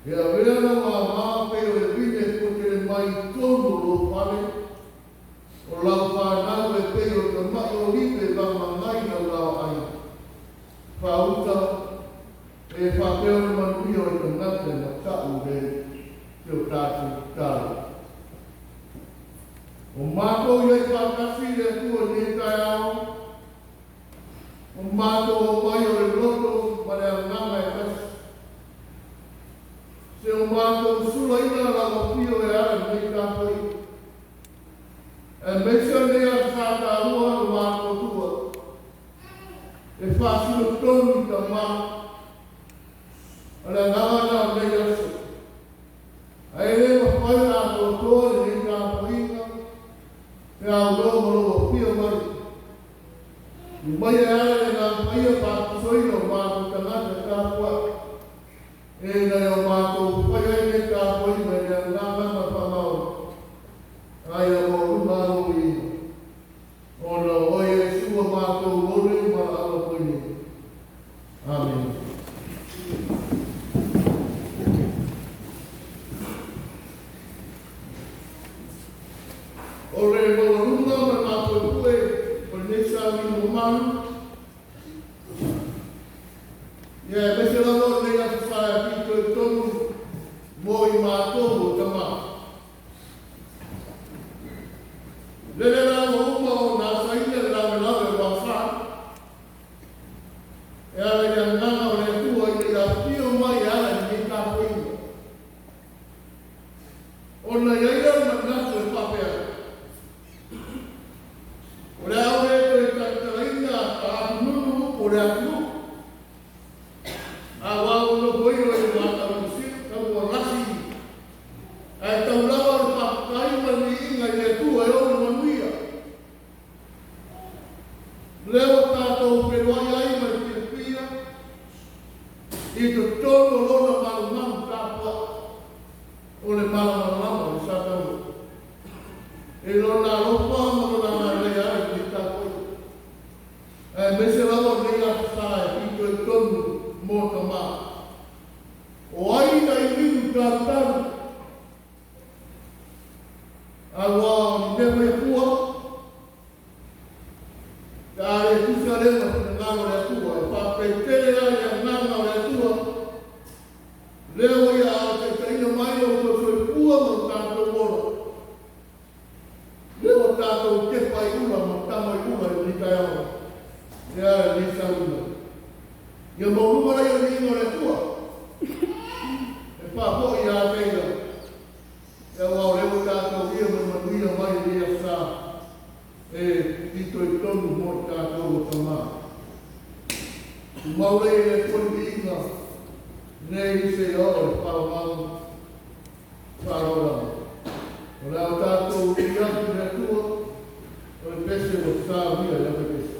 E a vera na ngā pe o e vine ko te mai tonu o pare. O lau whanau e pe o te mai o lipe la mangai na lau ai. Whauta e whapeo na manui o te ngate na tau re te o tātu tāu. O mātou iei whakasi re kua ne kai ao. O mātou o mai o e roto ma rea nganga e kasi. Se o mātou sula ina la o pio e ara nei kāpoi. E meisa nea kāta rua o mātou tua. E whāsino tonu ta mā. Ala nganga o nei aso. A e rewa whai a tō tōre nei kāpoina. E au romo o pio mai. I mai e ara e ngā paia pātusoina o mātou tangata kāpua. E nei o mātou whai ai nei kāpoina e ngā nganga whamau. Ai a o rumaro i. Ona oi e sua mātou lore ma ala poine. Amen. O re moa runga ma mātou pue, o nesa mi no manu. Ia e mese lama o nei atu whae pito e tonu mo i mātou o tama. Lele rā o uma o nā saine rā me lawe wa wha. E ala ia ngana o re tua i nei a pio mai ala i nei kāpoina. O na iaia ma natu e whapea. O re au e te tataraina a nunu o re atu. A wau no koiro e wata o si, kamu o rasi. A e tau lawa o whakaima ni inga i e tua e ono manuia. Leo tātou peruai ai ma te pia. I te tono lona malu malu kāpua. O le malamama o sātau. E lona ropa ma lona marei ai ki tātou. E mese lawa nei a whae, i te tonu mō ka mā. O aina i miru tātaru. A wā ni newe kua. Ka are tusa rewa ki ngāno rea tua. E whapei tere ai a ngāno rea tua. Leo ia a te teina mai o ko soi kua mo tātou moro. Leo tātou kepa i ura mo tama i ura i ni kai awa. E ara ni sa ura. Ia mo rumara ia ni ingo rea tua. E whapo i a teina. E wau rewa tātou ia mo manuia mai i a sā. E tito i tonu mo tātou o tamā. Maure e koni inga. Nei se ora whaamau whaora. O rao tātou i atu rea tua. O e pese o sā mia ia pese.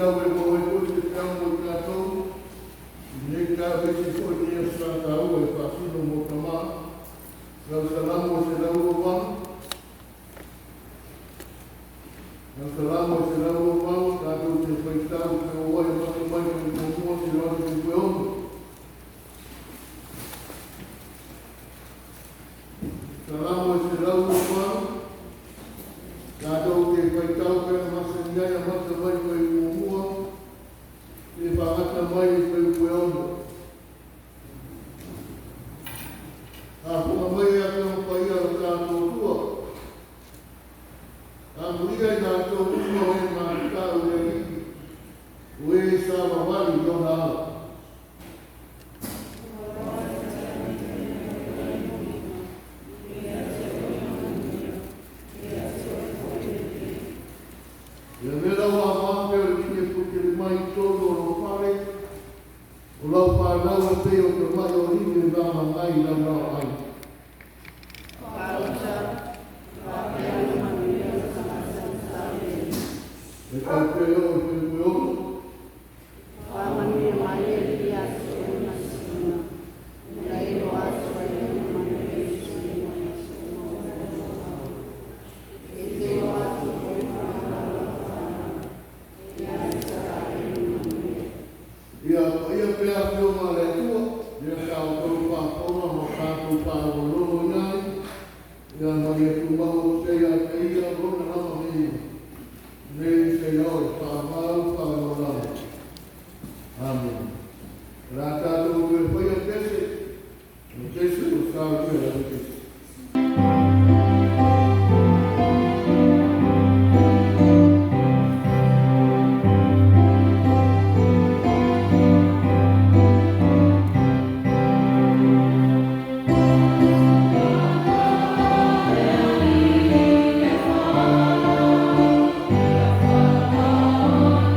tau e mo e koi te tau mo i tātou. Nei ka vesi ko ni e sātau e whasino mo tamā. Rau salamo se lau o wang. Rau salamo se lau o wang. Tātou te whaitau te o wai mata mai ko i mōmua se lau te koe ono. Salamo se lau o wang. Tātou te whaitau pēna masa ngai a mata mai ko i mōmua. Te whangata mai ko i koe ono. A kuma mai a te pai a tātou tua. A muria i tātou tua e mā tāu e riki. O e sā mawari i ona ala. Ia mera wa māpe o riki e puke le mai tōno o whare. O lau whānau e te o te mai o riki e nāma ngai na nāo ai. E kai te o te koe ono. Ia pēa te o mare tua. Ia kao tau whākona mo kātou pāwolono ngai. Ia mai e tu mahu te ia te ia rona nama mea. Nei se iau whāmau whānonau. Amen. Rā tātou koe whai a tese. O tese o sāu koe a tese. Oh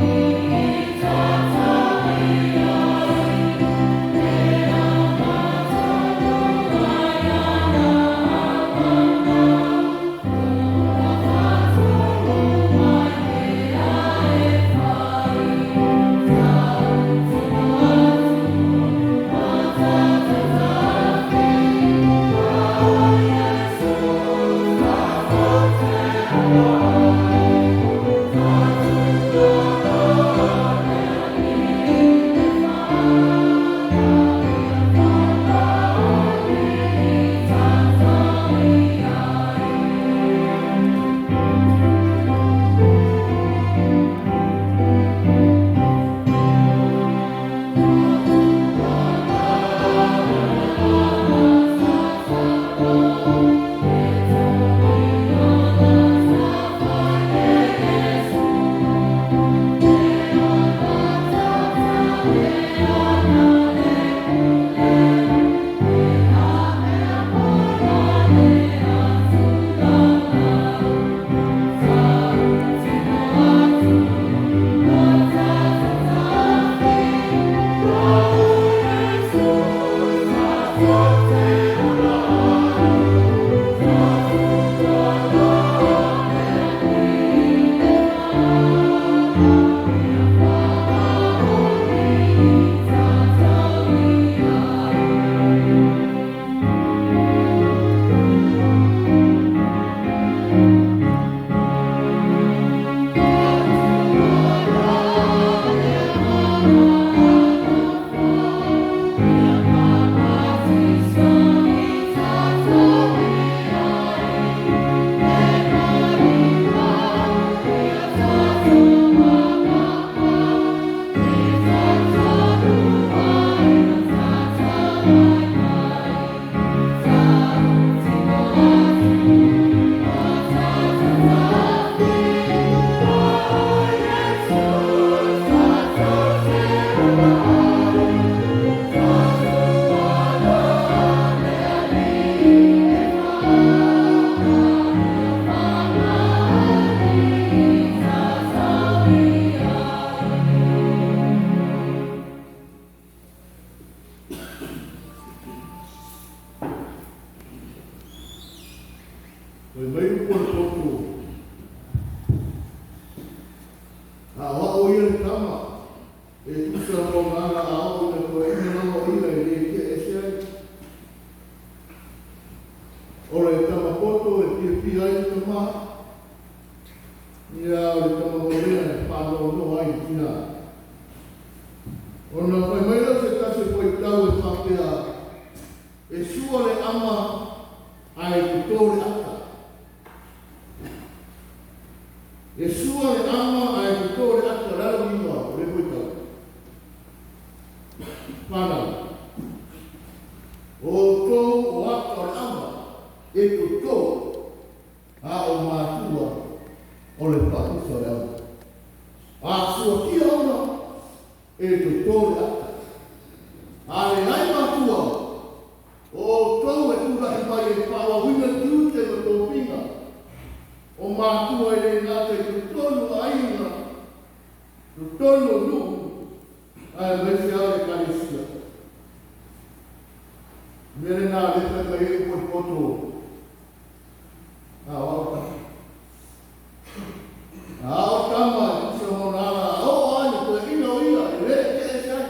A o ia le kama. E tusa o ngana a o le koe ina nama o ia e le ke e se ai. O le kama poto e pia pia ai te maa. Ia o le kama morea e whanau no ai tina. O na whai maira se kase koe tau e whapea. E sua le ama ai kutore ata. E sua le ama ai kutore ata rau iwa o le koe tau. Whanau. O tō o ata o le ama e kutō a o mātua o le pātusa le ama. A sua kia ona e kutō le ata. A le nai mātua o tau e kura i mai e whawa wina tūte ma tō pinga. O mātua e le ngāte ku tonu aina, ku tonu nu, a e mese ale karesia. Mere nā lepa ka e koe poto. A waka. A o kama, isa mo nāra, o aina, koe ina o ia, e re ke e sai.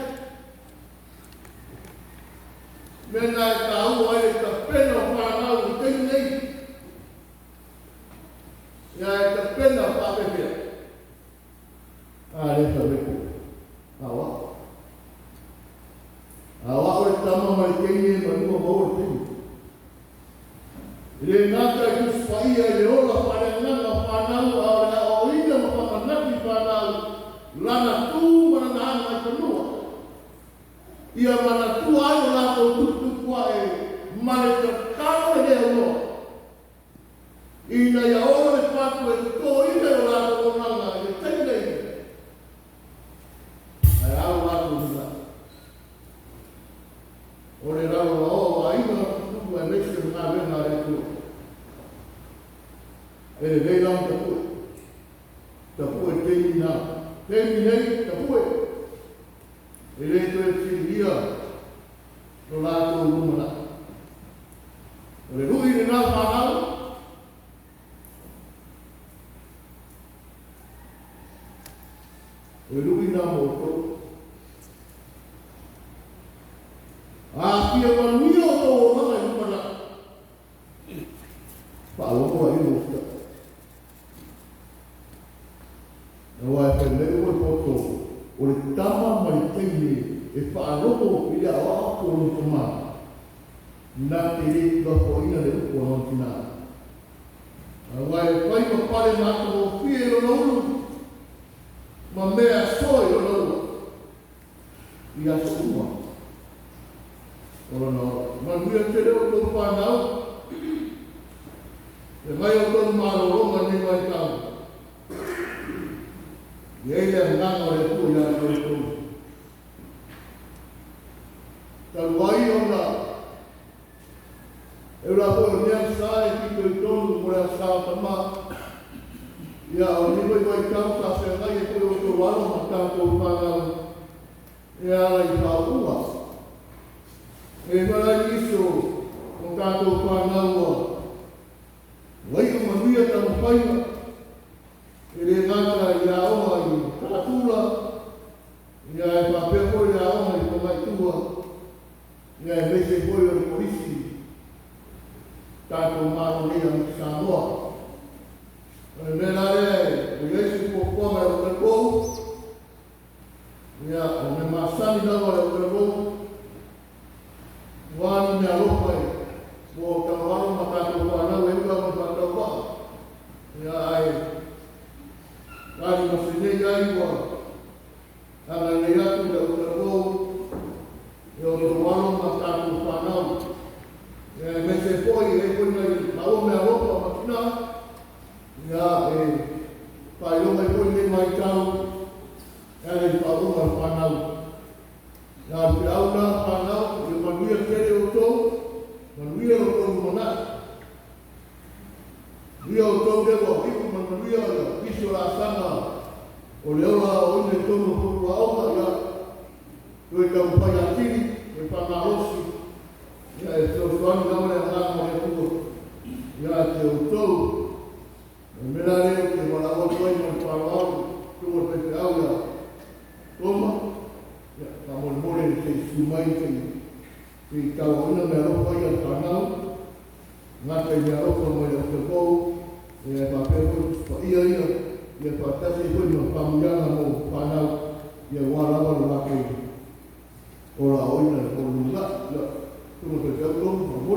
Mena e ka au ai e ka pena o whanau i tei nei. Ia e ka pena o whapepea. A reka reko. Awa. Awa o e tama mai tei nei ma nua maua tei. Ile ngata i kus whaia i le ola whare nganga whanau a o rea o ina ma whakanaki whanau. Lana tū mana nāna i whanua. Ia mana tū ai o lātou tutu kua e mane ka kāwe lea noa. Ina ia ora e pātu e tō ina o lātou o nanga e teile ina. Ai au lātou nuna. O le rau o a ina tuku e mese ngā rena e tua. E le leilang tapue. Tapue teimi nā. Teimi nei tapue. E le to e tiria no lātou numana. O le rui ni nā whanau. O le rui nā moto. A kia manuia o tō o nana i numana. Whaaloko a ino usta. Na wai whenei o le poto. O le tama mai teine e whaaloko i le awa ako o le tomana. Nā te re tua ko ina le uko o tina. Wai whai ma pare mātu o whie o nauru. Ma mea soi o nauru. I aso uma. O nauru. Ma mea te reo tō whanau. E mai o tō maro ronga ni mai tāu. I eile a nganga o le tū i aso i tō. Taluai o na. E ura po o nea sae ki te tonu mo rea sao tama. Ia o nipo i mai kau sa se ngai e koe o tō wano ma tātou whanau. Ia ala i pāu ua. E mara i iso o tātou whanau ua. Wai o manuia tamu whaina. E le ngata i a oma i tātula. Ia e whapea koe i a oma i komai tua. Ia e mese koe o le polisi. Tātou māro lea mi Samoa. E mena rea e Yesu po kua mai o te kou. Ia o me masani nawa o te kou. Wāni mea lopai. Mo tamawaro ma tātou whanau e ua ma tātou wā. Ia ai. Wāni masinei ai ua. Anga nei atu le o te kou. E o te wano ma tātou whanau. E mese poi e koi mai maua mea ropa matina. Ia e whai longa i koi nei mai tau. E rei whaunga whanau. Ia te auna whanau, e manuia tere o tō. Manuia o tō mana. Ria o tō rewa, hiku manuia ia piso la sanga. O leola o ine tōnu kuku aoma ia. Tui tau pai atiri, e whangarosi. Ia e tō whani naure a ngāma e kua. Ia te o tōu. E mera reo te wala o tōi mai whanau. Tō o pete mai ki ka ona me ro ko ia tanau nga te me ro ko mo te ko e pa pe ko ia ia pa ta se ko no pa mo mo pa na ia wala wala ke ora oina ko lunga la tu mo te ko mo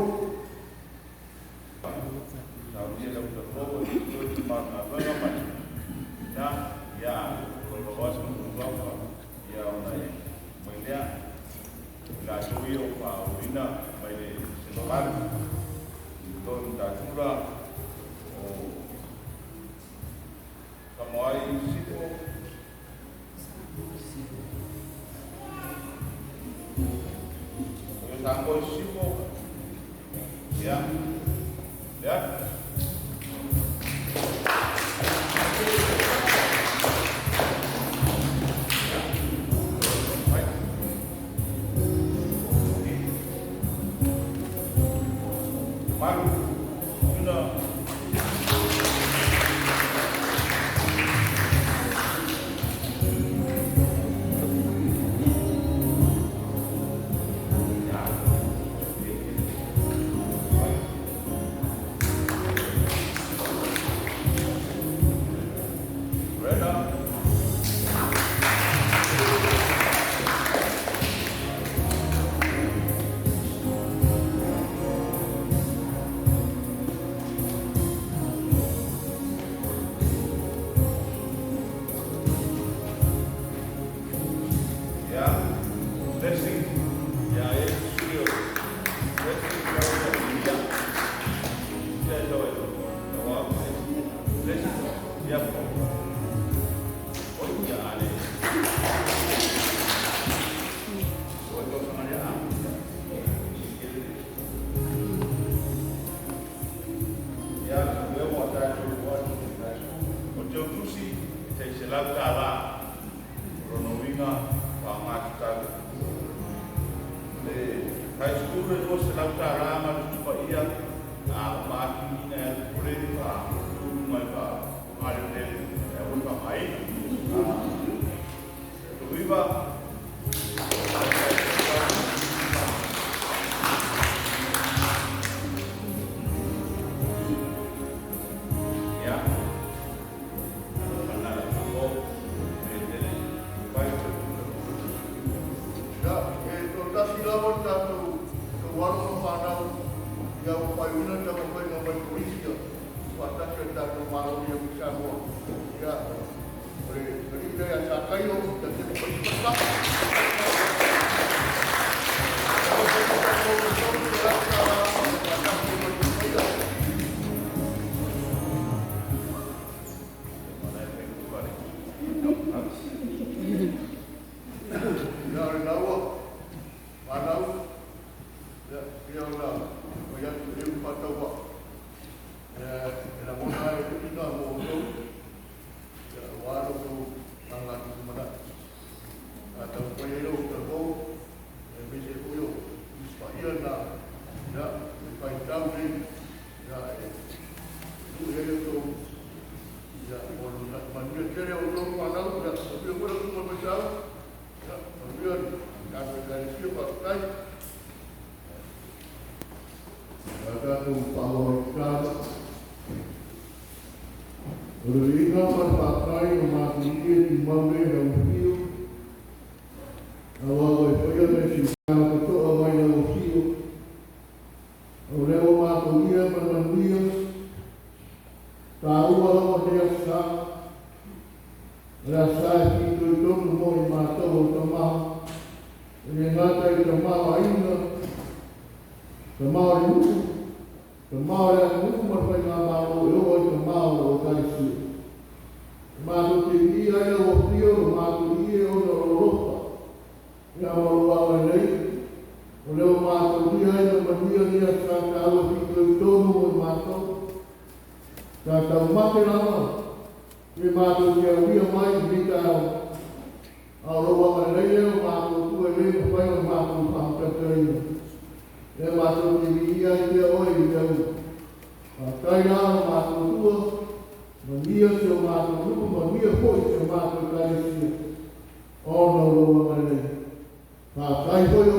Kai foi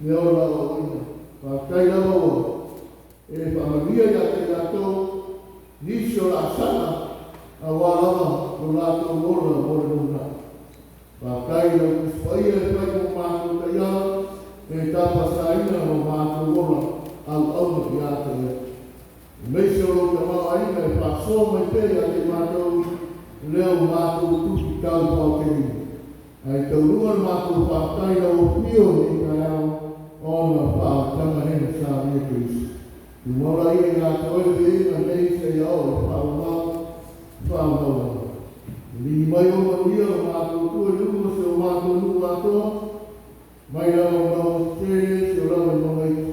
me ora o ina. Whakai lava o. E whamaria ia te rato, nisi o la sana, a wālama o rato mora mora nuna. Whakai la kuspaia e whai mo mātu ka ia, e tapa saina o mātu mora, au auna ki ata ia. Meisi o roka maa aina e whaso mai te a te mātou, leo mātou tuki kau pao te ina. Ai tau runga mātou whakai la o pio ni ka iau, ona whaatanga hena sa mea Kristo. I mora i ngā koe te nei se iau e whaamau. Ni mai o manuia o mātou tua nunga se o mātou nunga atoa, mai rama o nau tēne se o rama i mga iti.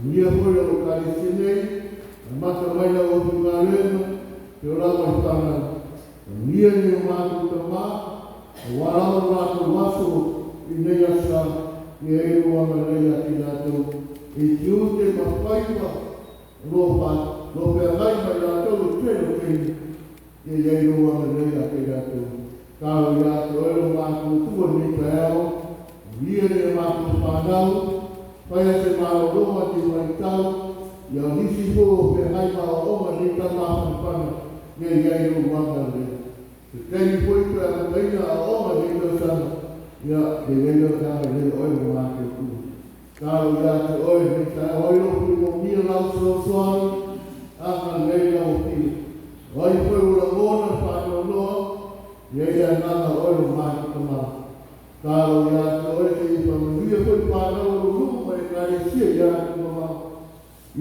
Nia koe o kare senei, a mata mai rama o ngā rema, se o rama i whanau. Nia ni o mātou ta mā, a wārama o mātou waso i nei asa, i eiru anga nei a ki nātou. E tiute ma whaiwa, lo pia mai mai rātou tēro tēni, e eiru anga nei a ki nātou. Kāro i rātou ero mātou tua ni ka eo, ria ne mātou whānau, whaia se māo roma te mai tau, ia nisi po o pia mai māo roma ni ka mātou whana, e eiru anga nei. Te tēni poi pia maina a roma ni ka sana, ia e eiru anga nei oiro mātou tua. Kāro ia te oe, me ka oiro pui mo mia lau soani, anga nei lau pili. Oi pui ura mōna whāno noa, ia nana oiro māki ka mā. Kāro ia te oe te i whamanuia pui whānau uru rumu, mai kāre sia ia te mā.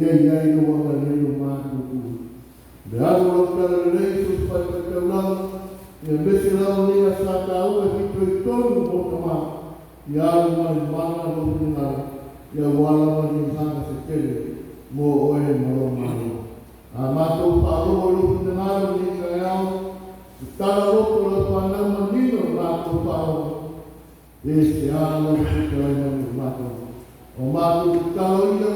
Ia ino wanga nei o māki ka kū. Me aru o kara rei sus pai ka kaunau, ia mese lau ni a sa ka ua hito i tonu mo ka mā. Ia aru mai mana no pungai. Ia wala mani hanga se tele, mō oe maro maro. A mātou whāroa lupu te maro ni ka iau, i tara roko la whanau manino mātou whāroa. E se āna lupu te aimanu mātou. O mātou ki taro ia,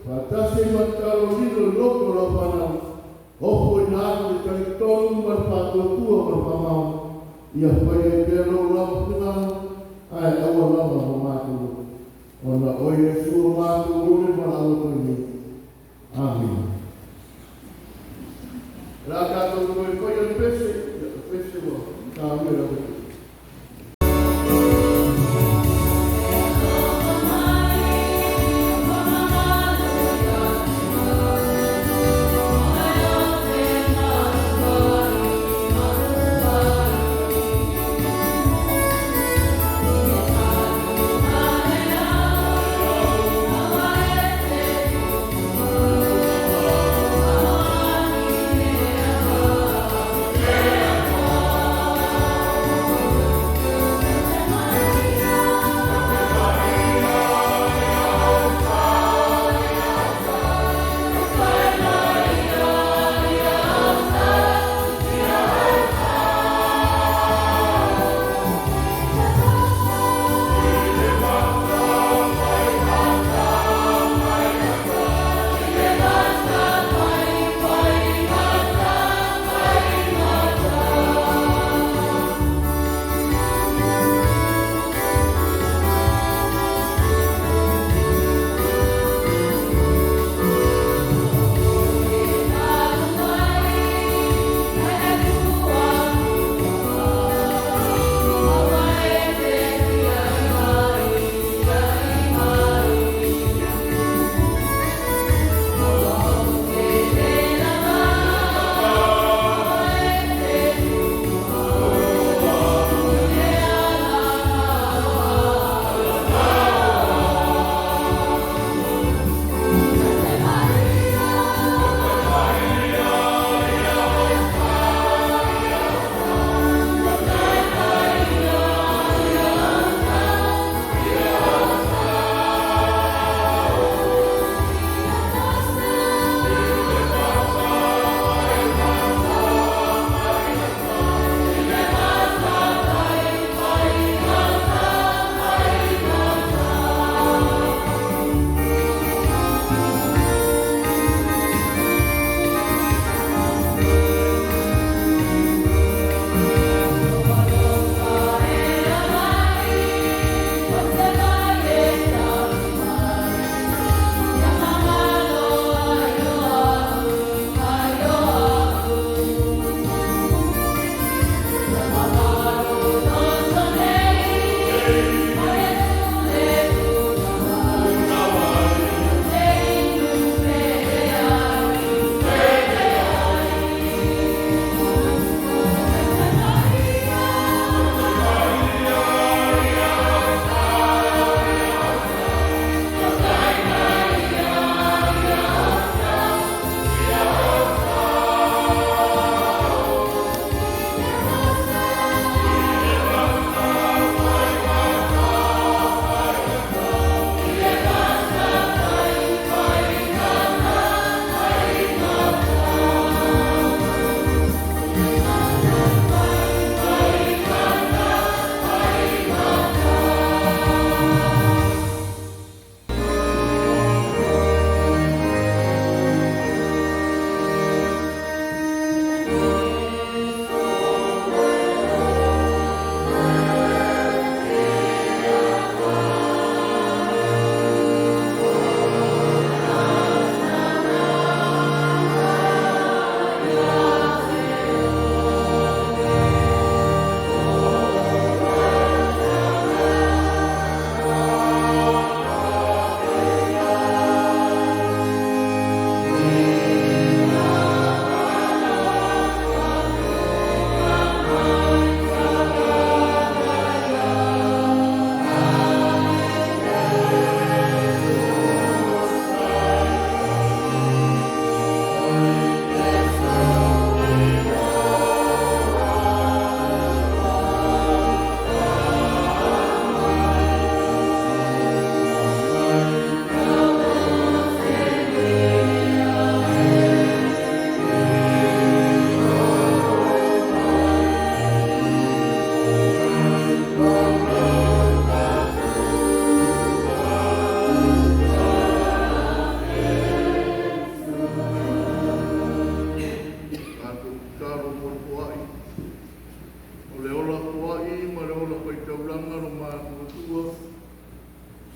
whātase mataro nino roko la whanau. Opo i nāko i kai tonu mar whātou tua mar whamau. Ia whai e te ro lapu te maro, ai awa lama o mātou. Ona oia sua mātou ure mana awa ni. Amen. Rā kātou koe koe an pese wa. Tā mea rā.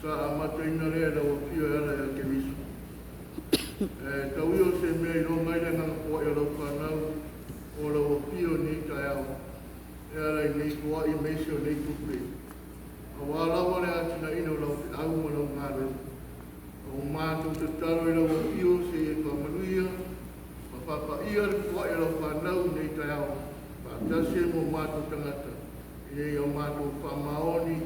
sa amataina rea la o pio ala ya ke miso. Tau io se mea i ronga ina ngana kua i rau whanau o la o pio ni kai au. E ala i nei kua i meisi o nei kupe. A wālawa le atina ino lau ki au ma lau ngā reu. O mātou te taro i lau o pio se e kua manuia. Ma papa ia le kua i rau whanau nei kai au. Pa tase mo mātou tangata. E o mātou whamaoni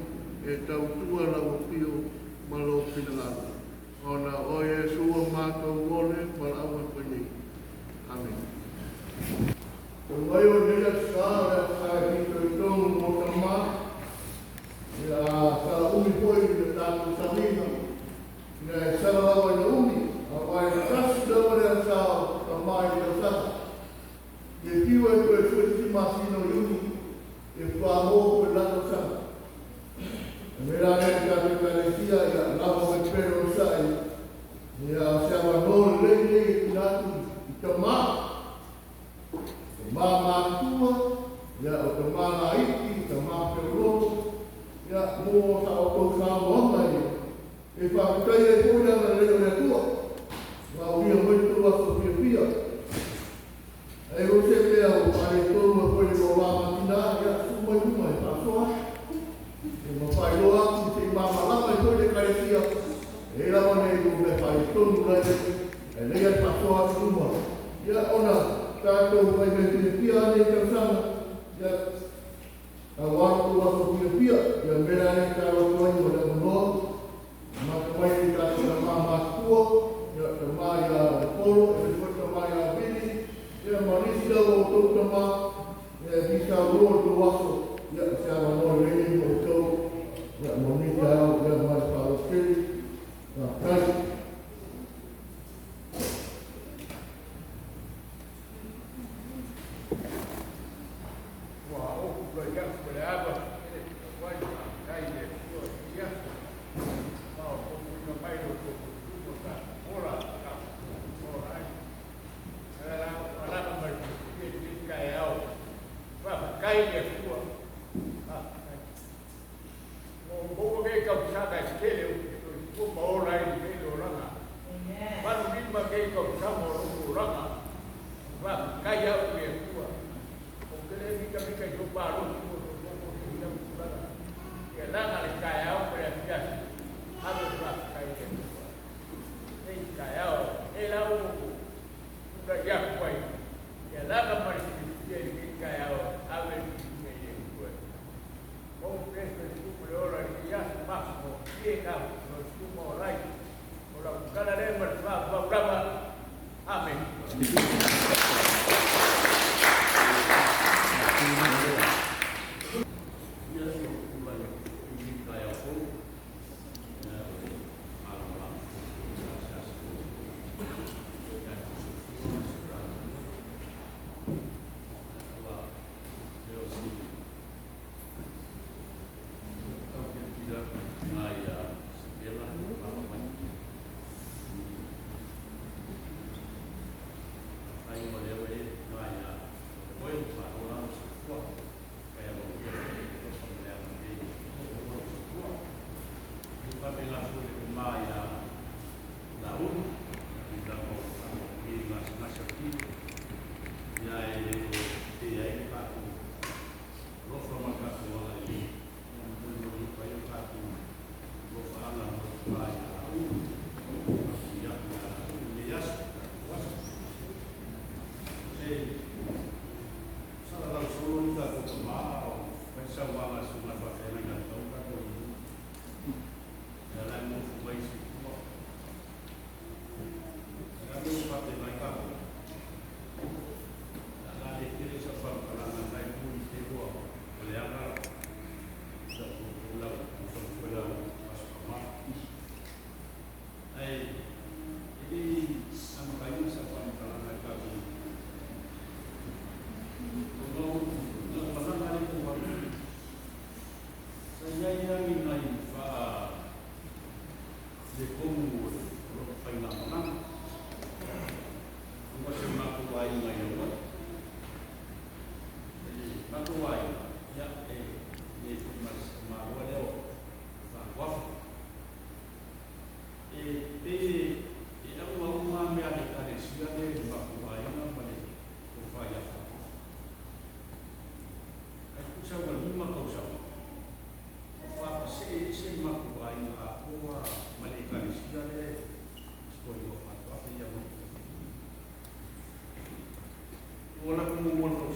e tau tua la o pio ma lo pinalala. Ona o Yesua mātou ole ma la awa kwenye. Amen. Ko mai o nea sāre a hito i tongu mo tamā. Ia sa umi poi i tātou samina. Ia e sarawa i umi. A wai kasi dawa rea sā tamā i ta sata. Ia kiwa e koe fueti masino i umi. E whāmo koe lato sata. Mera e ka te karesia ia lawa me pero sai. Ia se awa lele i natu i tamā. Mā mātua, ia o te mana iti, te mā peuroro, ia mō ta o tau kā moanga ia. E whakatai e kōrea na leo rea tua. Wā uia mai tua so pia pia. E o se lea o pare tōru a koe o wā matina, ia sumai umai tāsoa. E ma whai loa ki te māmalama i koe te karesia. E rawa nei o me whai tōru rai e lea tāsoa sumai. Ia ona, tātou mai me te pia ane ka sana, ia a wāku wako pia pia, ia mera ane ka wako ai o le monoa, ma ka mai ni tātou na mā mātua, ia ka mai a polo, e te ka mai a bini, ia ma nisi lau o tau ka mā, ia visa roa tu wako, ia se awa noa rene o tau, ia ma nisi au, ia mai whao kiri, ia kai.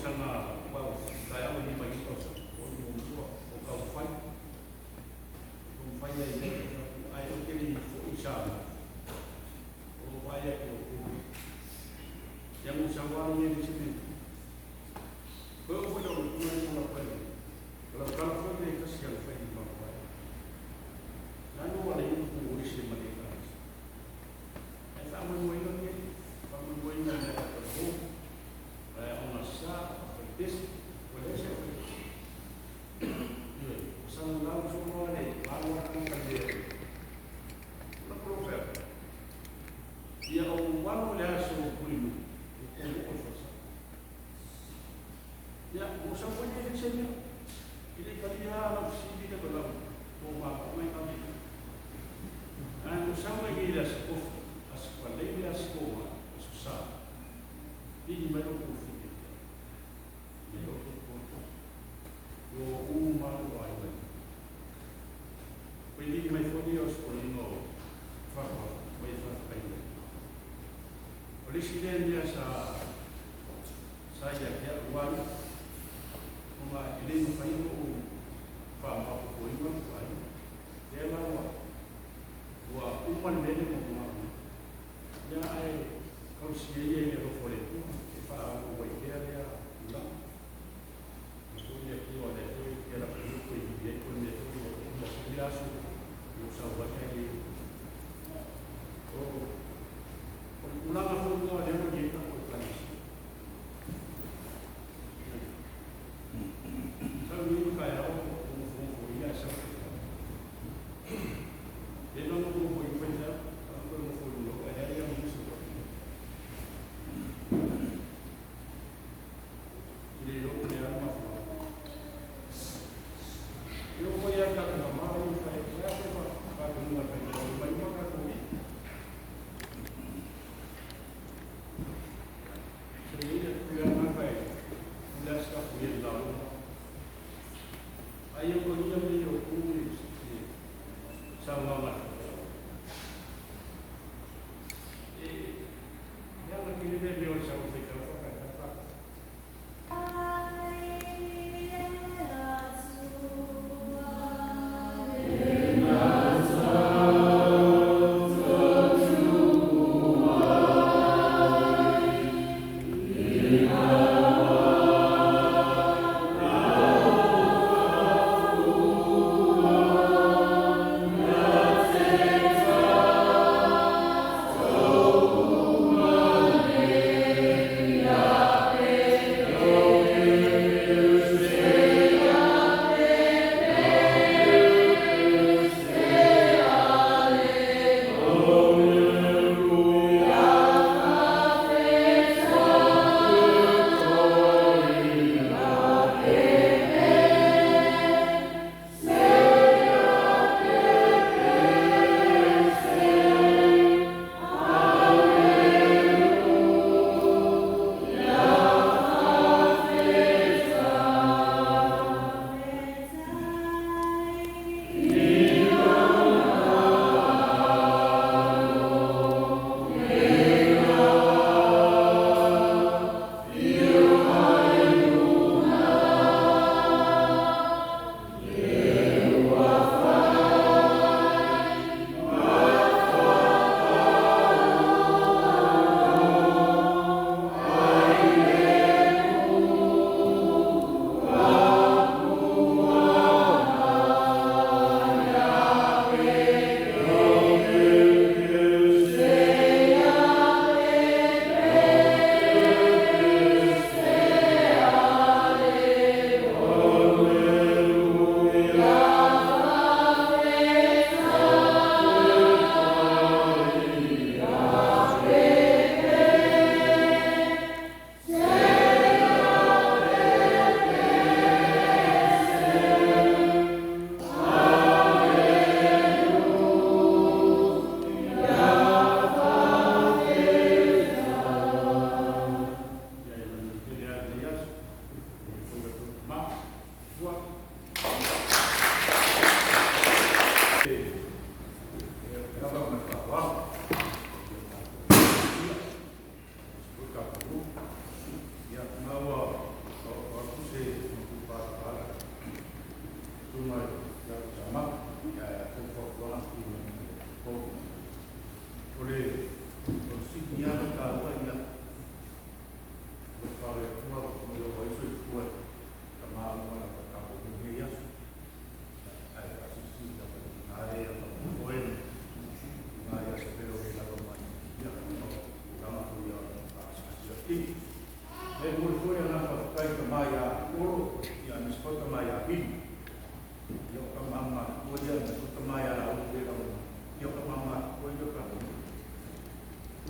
sanga wow kaya ni ba ito o kau fai ai o kiri isa o vai ko yang usawang ni di sini ko ko do ko kalau ko ni kasi yang fai di bawah lalu ada yang urus di mereka sama mo ino ni sama mo ino na ko ona sa this wala siya usang lang sumo ni bago ang kanya na profer dia o walo la so kulimu ko ya usang ko ni siya ili kaliya na sibi ka dalam o ma ko may kami ang usang may gila sa quando ele a scuola, sa di meno confine. Io umano quindi mai fuori io scolino farò mai far prendere. L'isidenza sa ya che uguale come il non fai fa ma poi non fai e la wa umman bene come ya ai kalau siya yang berfolek tu, kita buat dia ulang. Mesti dia kiwa dia tu dia nak pergi ke dia pun dia tu dia biasa usah buat lagi. Oh, ulang apa tu dia nak kita buat lagi. Kalau ni kaya orang dia asal. Dia nak buat apa?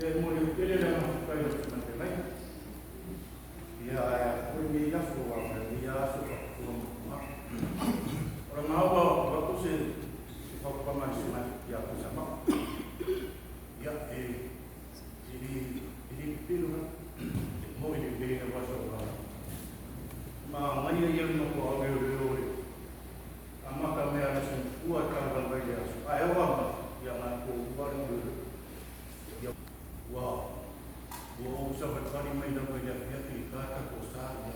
Dia mau dia dalam kaya macam lain. Dia punya suara dia suka orang awal waktu sih kalau pemain ya aku sama ya ini film mau ini dia bahasa orang mana yang nak buat orang ama kami harus kuat kalau belajar supaya orang yang aku buat dulu wow usah berkali main dalam belajar dia kata kosa ya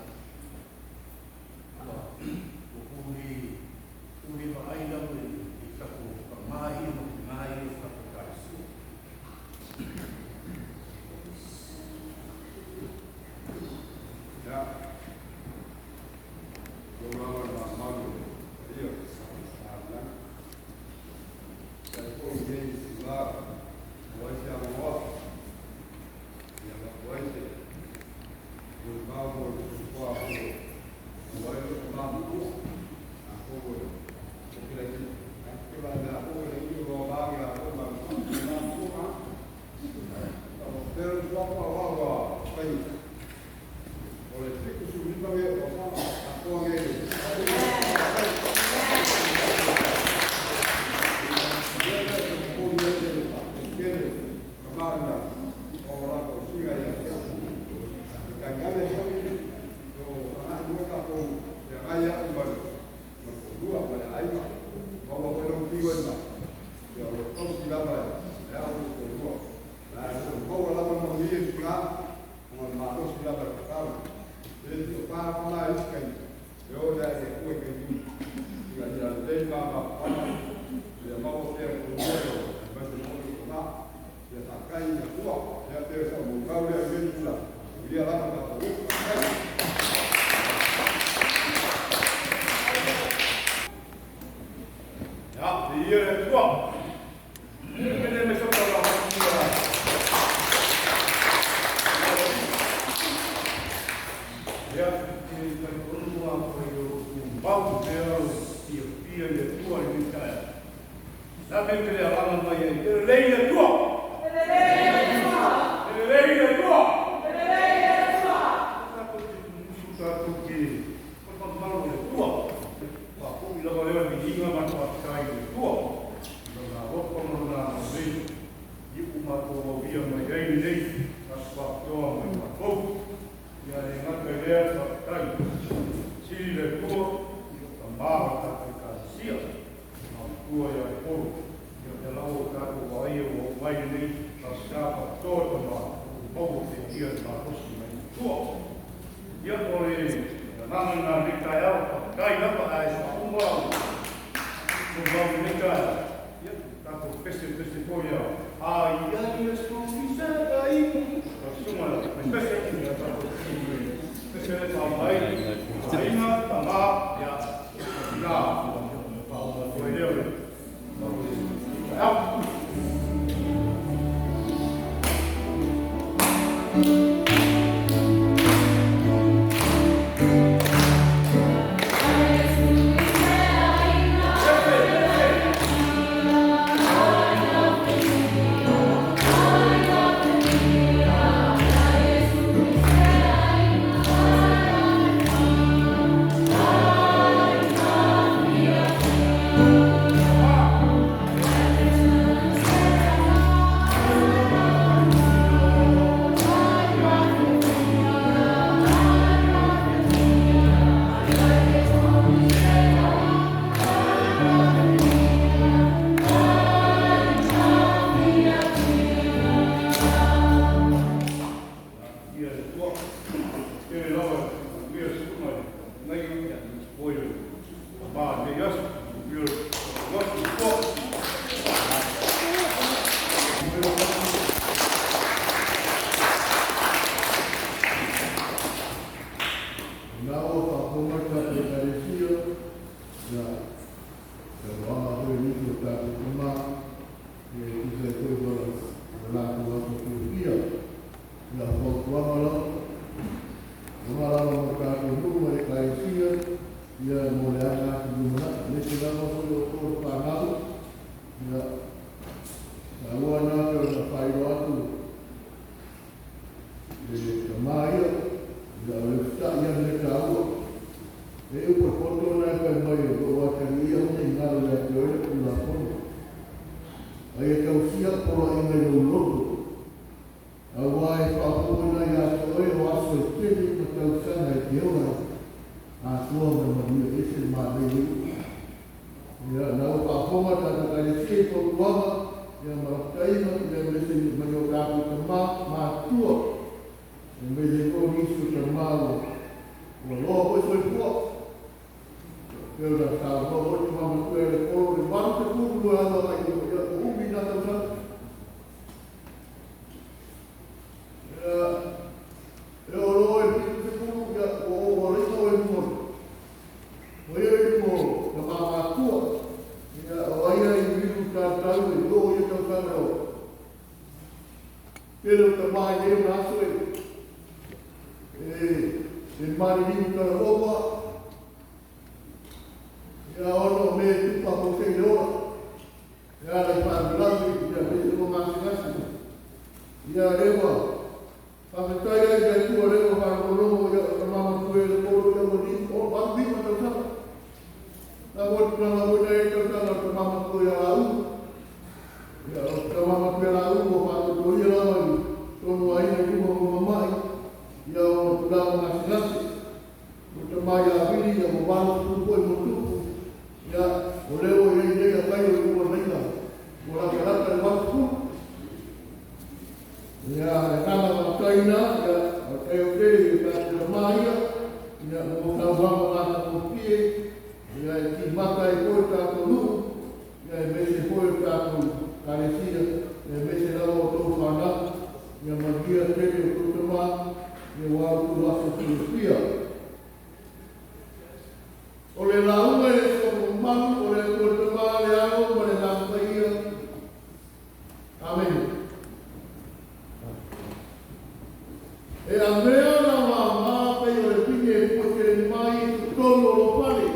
Uli maaila mo ikaku pamahi mo ngayon sa pagkaso. Ya. Gumawal na mago. Iyo. Sana. Kaya po hindi sila buhay siya mga yan ang buhay siya. Gumawal po ako. Buhay ko mago. Ako sia pora i ngai o loto. A wai whapuna i a toi o aso e tini ma tau sana e te ora. A tua me maria ese ma rei. Ia nau whaponga tata kai se to tuanga. Ia marakaima ia mese mai o kāpu ta ma tua. Ia mese ko nisu ta mālo. Ua loa koe koe pua. Ia ora tā loa koe mama koe le koro le maru te kuru koe alo ai o ia o umi na tau sana. E o roa e pitu te kuru ia o rita o e moro. O ia e moro ta mama tua. Ia o aia i viru tātau e o ia tau sana o. Pero ta mai e una aso e. E mari viru tara opa. Ia ono me tupa mo kei ora. Ia lai whaamirangi, ia pese mo ngāsi ngasi. Ia rewa. Whametai ai kai tua rewa whakarono ia ka mama kue le koro ia mo ni o whambi ma tau sana. Nā moti prana mo nei tau sana ka mama kue a au. Ia ka mama kue a au mo whakarono ia rawai. Tono aina i kuma mo mamai. Ia o tūrama ngāsi ngasi. O te mai a viri ia mo wāno tupu e mo tupu. Ia, o leo e nei a kai o kua reina. O raka raka e watu. Ia, e tanga wa kaina, ia, o kai o kei e tātua maia. Ia, o tau wama ngāta o pie. Ia, e ki mata e koe tātua nuu. Ia, e mese koe tātua karesia. E mese rau o tau whana. Ia, magia tene o kutama. Ia, wau tu wasa tu pia. O le launga e so mamu, o le kutama le ano, o le nāwhaia. Amen. E a mea na wā māpei o le pine e poke mai i tono o pare.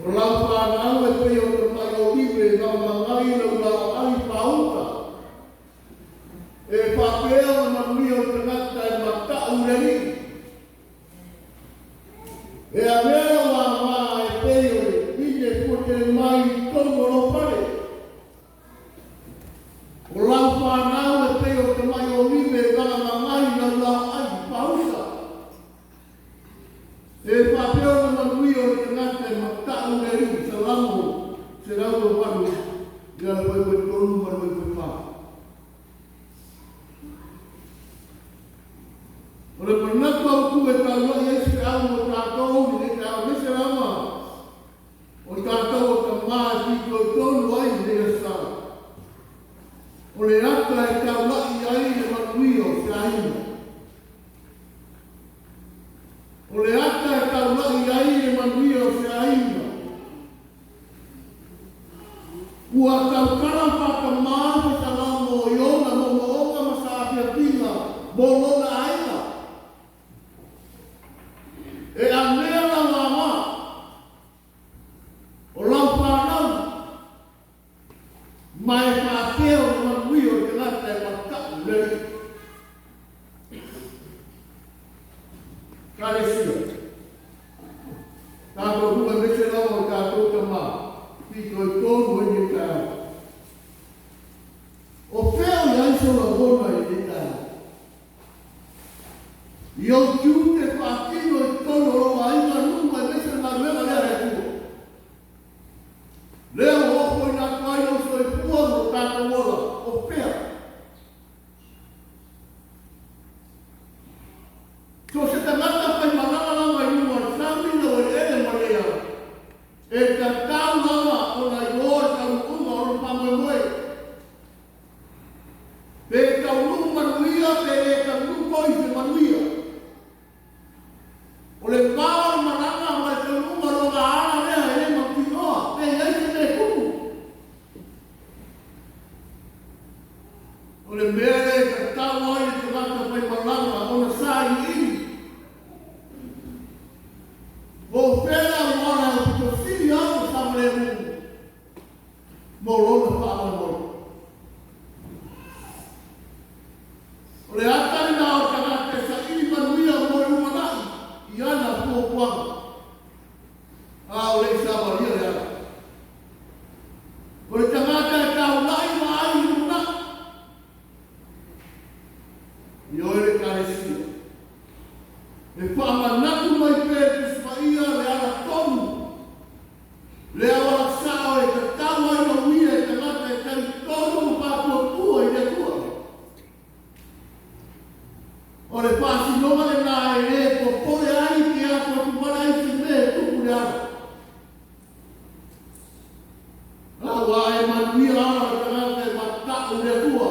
O lau whānau e pei o te mai o iwe ngā mangai na ula ai pauta. E whapea o manui o te ngata e mata ureri. E a mea wā mā e pei o le pine e poke mai i tono o pare. O lau whānau e pei o te mai o iwe ngā mangai na ula ai pauta. E whapea o manui o te ngata e mata ureri sa lango se rau o wanu. Ia le wai wai tonu mai wai wai mā. O le panaka o ku e tāua i ese au o tātou ni ne tāu mese rama. O tātou o ta maa ki tō tonu ai ne a sā. O le ata e tāua i ai ne manui o se aina. O le ata e tāua i ai ne manui o se aina. Ua tau kara whaka maa o ta lamo o iona mo mo onga masa apia pina mo lona aina. E a mea la mama, o lau whanau, mai whakeo o manui o te ngata e wakapu rei. Kare sia. Tātou rua mese rau o tātou ta mā, pito i tōnu e ni tāu. O wheo i aiso la wona i ni tāu. Iau tiu te whakino i tono roa inga nunga e mese na ruenga lea e kua. Lea o hoko i nā kaino so e kua no tāta wola o pēa. So se te ngata pai manana lama i nunga sami na o e ene marea. E ka tau lama o na i ora ka ukunga o rupa moe. Pe ka unu manuia, pe e ka nuko i se manuia. O le pāo maranga o le te numero da ara rea e ma pinoa, e ei se te kuku. O le mea e ka tau ai te waka pai maranga o na sāi ini. O pēra wana o pito siri atu samre mungu. Mo lona pāma moro. O le atari nā o kanate sa ini manuia mo i umanai. Iana pua puanga. A o le isa maria le ana. O le tangata e tau lai mai i una. I oere karesia. E whaamanaku mai pē kuspaia le ara tonu. Le awara sao e te tawa i o mia e tangata e tari tonu pātua tua i le tua. O le pāsi nonga le nā e e ko pole ai ki a ko tupara i te me tupu le ara. Awa e manuia ara tangata e matau le tua.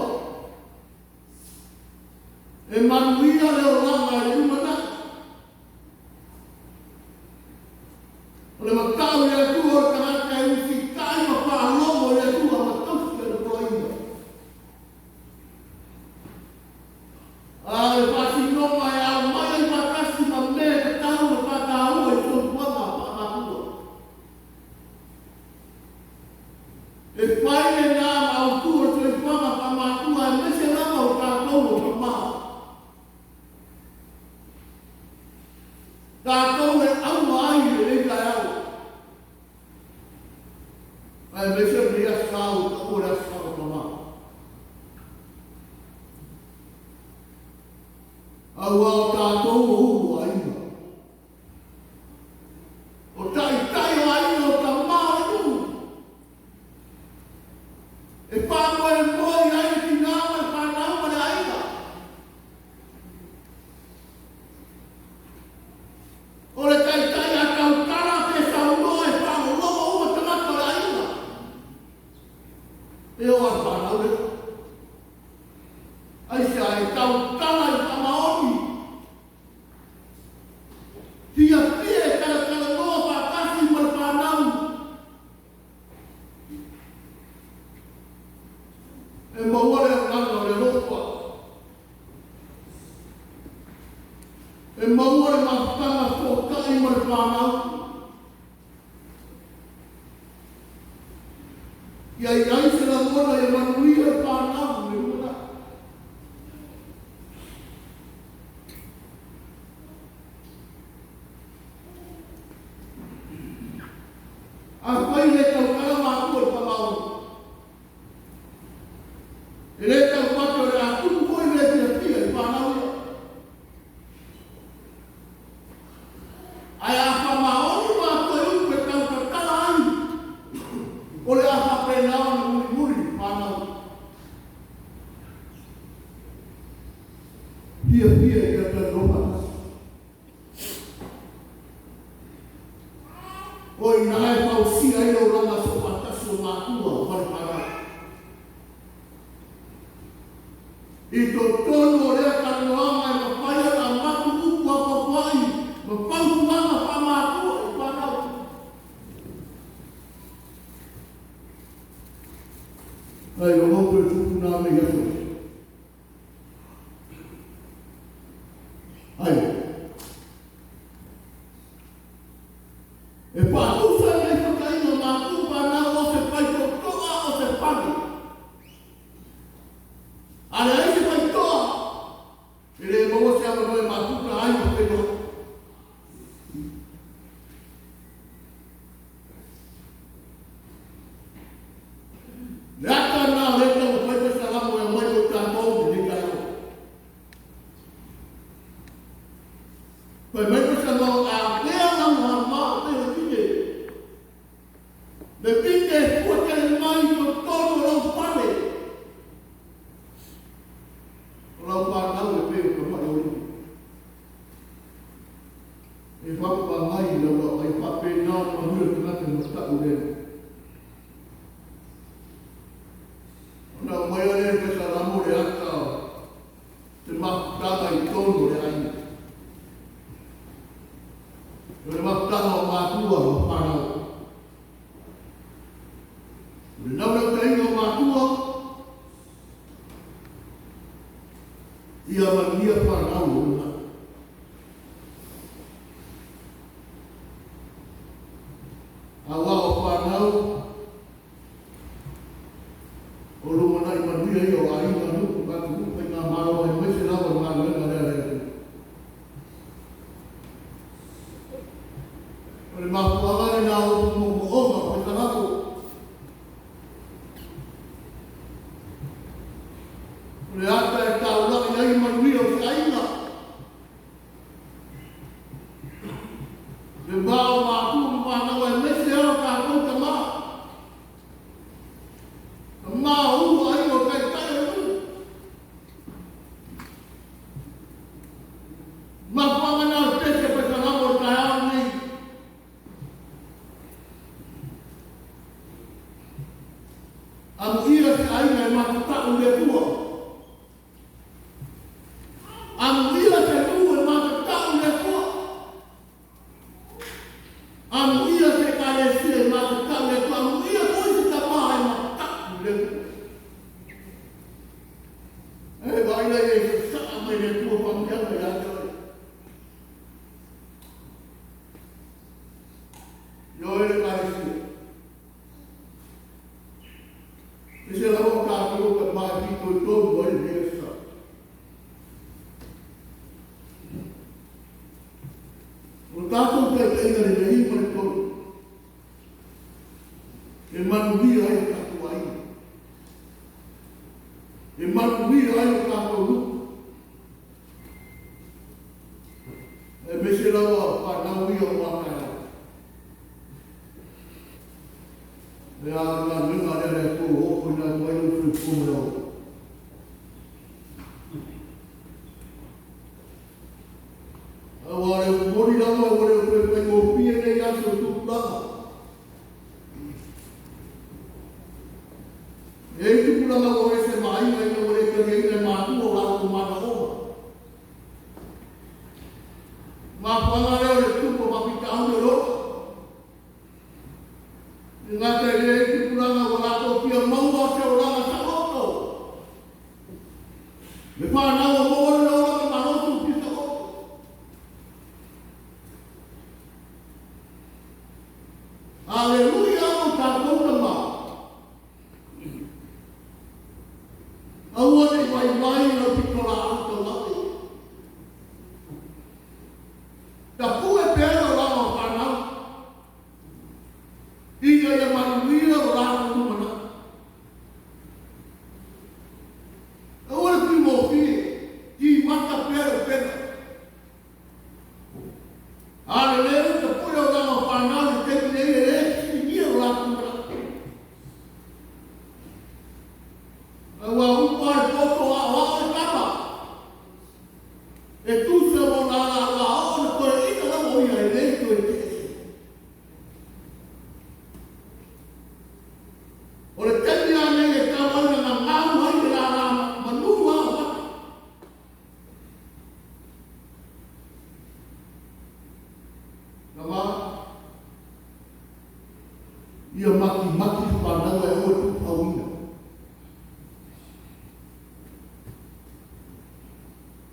E manuia le o langa e umana. O le matau le tua o tangata e usi kai ma pālomo le tua matausi le proina. A le pasi noma e au mai i matasi ma me te tau ma pātau e tō tuanga pātua. E whai e nā au tua tō i tuanga pātua e mese lama o tātou o ka maa. Tātou e au mai e le kai au. Ai mese ria sao ka ora sao ka maa. Au au tātou o uru aina. O tai tai o aina o ta maa e uru. E pātua e moi aina ki nāma e pānauma le aina. O le tai tai a kautara pe sauno e pānono o ua tamata le aina. E o a pānau le. Aisa e kautara i pamaoni. Tia pia e kala noa pātasi i mai pānau. E mauare o nanga o le ropa. E mauare mafutanga fōkai i mai pānau. Ia i aise la mona e manuia i pānau me mona. A whai le tau kala mātua i pamau. E le tau pato le a tuku koi le tia pia i pānau ia. Ai a whamaoni mātua i upe tau kakala ai. O le a whapenao na muri i pānau. Pia pia i kata romanas. Oi nai pau si ai o ranga so patasu o mātua o haripara. I tō tono o rea kanoanga e mawhaia a matu upu a papai. Ma paukuanga pa mātua i whanau. Ai o hopo e tuku nā me iato. Ai. E pātusa e whakaina mātu pānau o se pai tō toa o se pane. Ale ai se pai toa. E le maua se ama noe mātu ka ai o whenua. Le aka nā reta o pai te salamu e mai o tātou ni kai o. Pai mai te salamu a pēa langa maa te hekine. Le pite e fuake le mai o tono rau pane. Rau pānau e pēo ka mai ori. E whakapa mai lau ai pape nā mahura te ngate no tau reo. Ona mai ore te salamu re aka te makutanga i tono re aina. Le makutanga o mātua o whanau. Le nauna kainga o mātua ia mania whanau o una. Awa o whanau o rumana i manuia i o ainga nuku katu nuku i ngā maro e mese lawa ngā luenga rea rea. O le mapuangare nā o mo onga o te kanako. Ang ia si aina e matatau le tua. Ang ia se tua e matatau le tua. Ang ia se karesi e matatau le tua. Ang ia koi se tapaha e matatau le tua. E vaina e se saa mai le tua pamiana e ata. Yo e le karesi. Ese la boca a tu que más aquí todo el día. Por tanto, que tenga de venir por todo. El manubrio hay que actuar ahí. El manubrio hay que actuar. El mesero para no ir a una la luna de tu ojo y la duele su culo. Ahora, morir a lo que tengo pie ya su tuta. Tu pula la voy a ser más y no voy a querer más tu o la tu mano. Más para ver tu por picar de lo. Ngata ele tu pulanga wala ko pia maua se ora sa oto. Me pa na o mo ora ora ka no tu pisa o. Aleluia o ta ko ma. Awa ni vai no pitola auto la. Ta ku e pero la o pa na. Ia ia manuia o lado do mana. Agora que morri, que mata pera. Aleluia, que foi o lado panal e tem que ele ia o lado do mana. Agora pai pouco a estava. E tu se voltar a hora por aí não vou ir eleito. Oleh kerana yang kawan dengan kamu hari dalam menua, nama ia maki pada orang itu tahunya.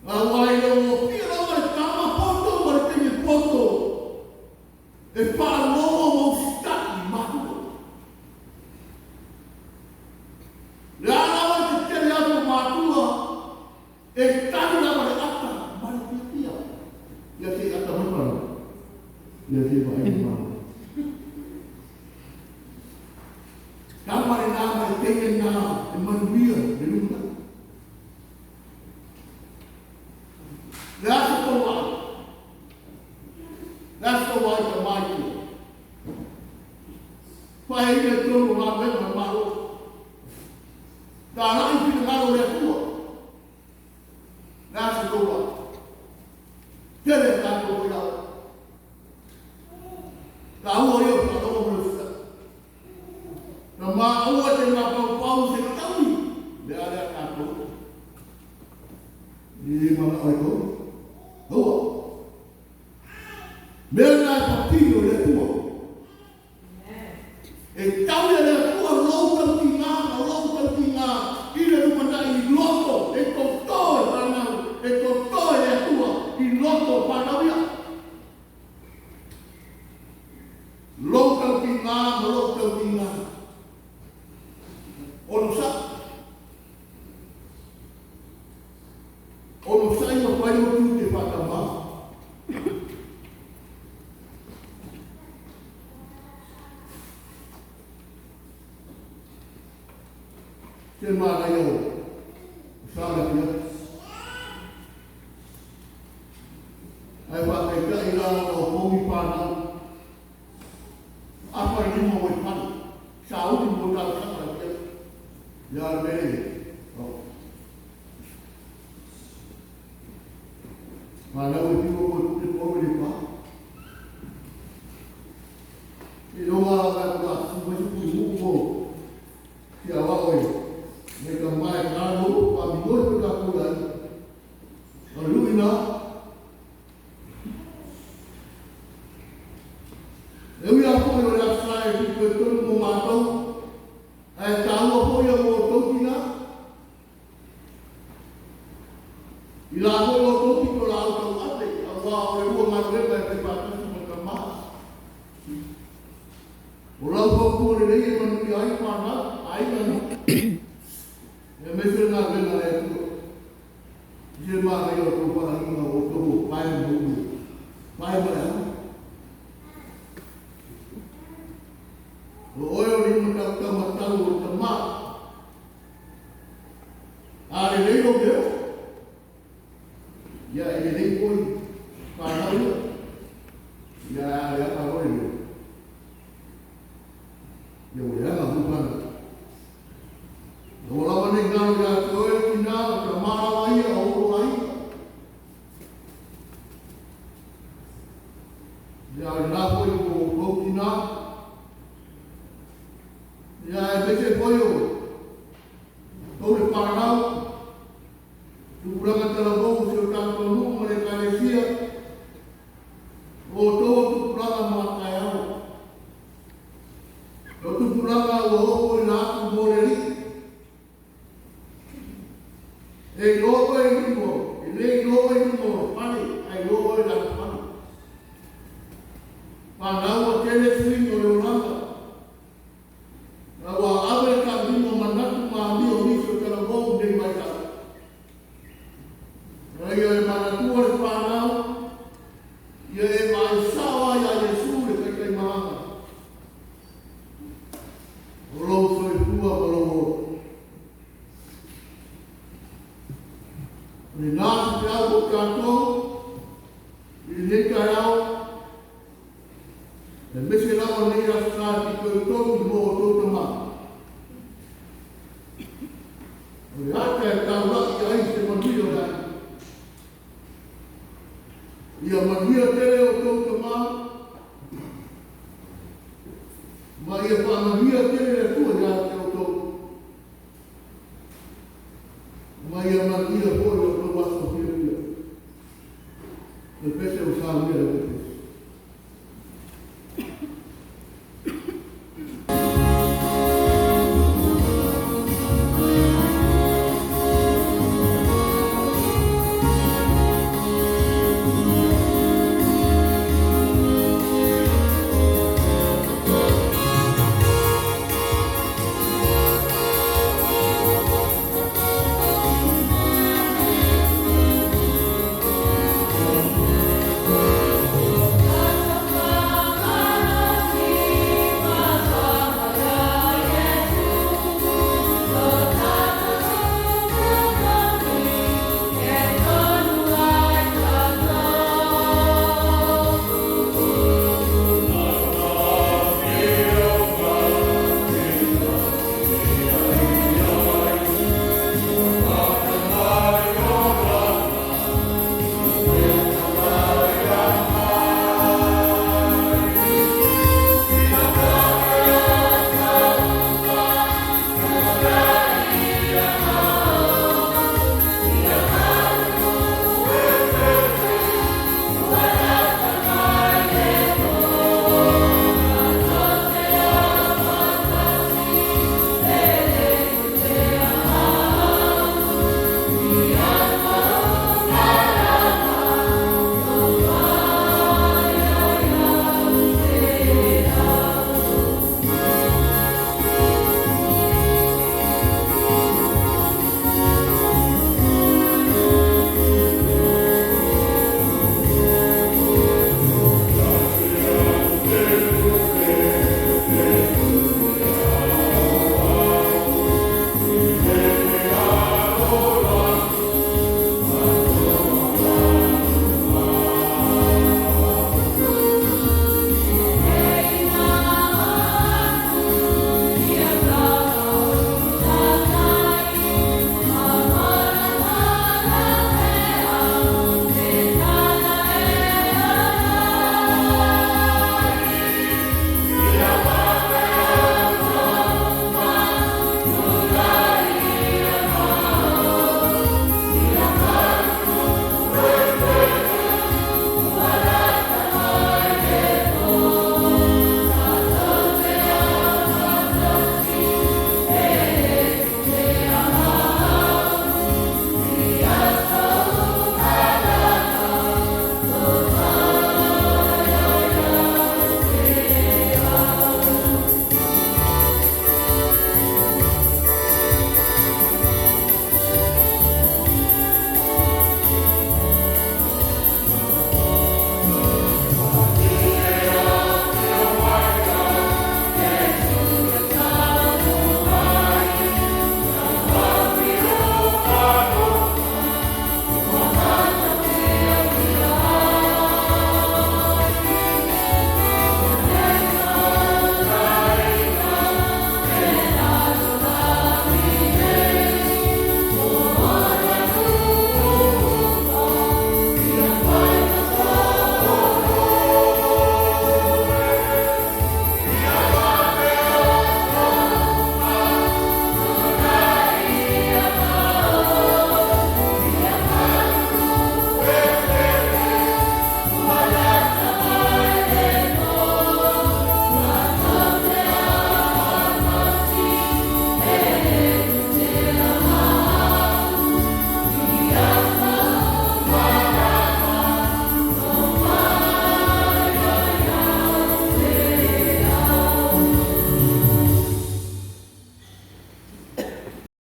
Awal itu kira orang sama foto bertemu foto, Epalo mau start di mana? That's the way the mighty. Pai dia tu rumah mereka malu. Dalam itu malu dia tua. Nasi tua. Jadi tak tua dia. Tahu dia kalau berusaha. Nama awak jangan pau sekali. Dia ada takut. Di mana itu? Tua. Mereka partido dia tua. Então ele é tua louca tinha, ele não manda em loto, ele cortou para não, ele cortou ele é tua, em loto para não ir. Louca tinha, ou não sai o pai o tudo de patamar. Terima kasih. Salam ya. Ayah kita ilah bumi panah. Apa ini mau ikan? Saudi modal sangat ya. Ya beri. Mana itu mau dipak? Ini orang orang semua itu mau. Siapa te mā. Are rei o meo. Ia e rei koi. Whanau ia. Ia e rea paroi meo. Ia o rea ngā hupana. Nō rawa nei ngāo ia koe ki nā o ka mārawa ia o o ai. Ia e nā koi ko kou ki nā. Ia e mete koi o. Tau le whanau. Tukuranga tala boku si o tātua nuku ma le kāresia. O tō tukuranga mā kai au. O tukuranga o hoko i nā atu mōreri. E loko e nimo, e le loko e nimo, pane, ai loko e nā pane. Whanau a kene swing o le oranga. Wa awe ka nimo manatu ma mi o miso tala boku nei mai tā. Ia e manatua le whanau, ia e mai sawa ia Yesu le kai kai mahanga. O lou soi tua o lou o. Ni nāsi te au o kātou,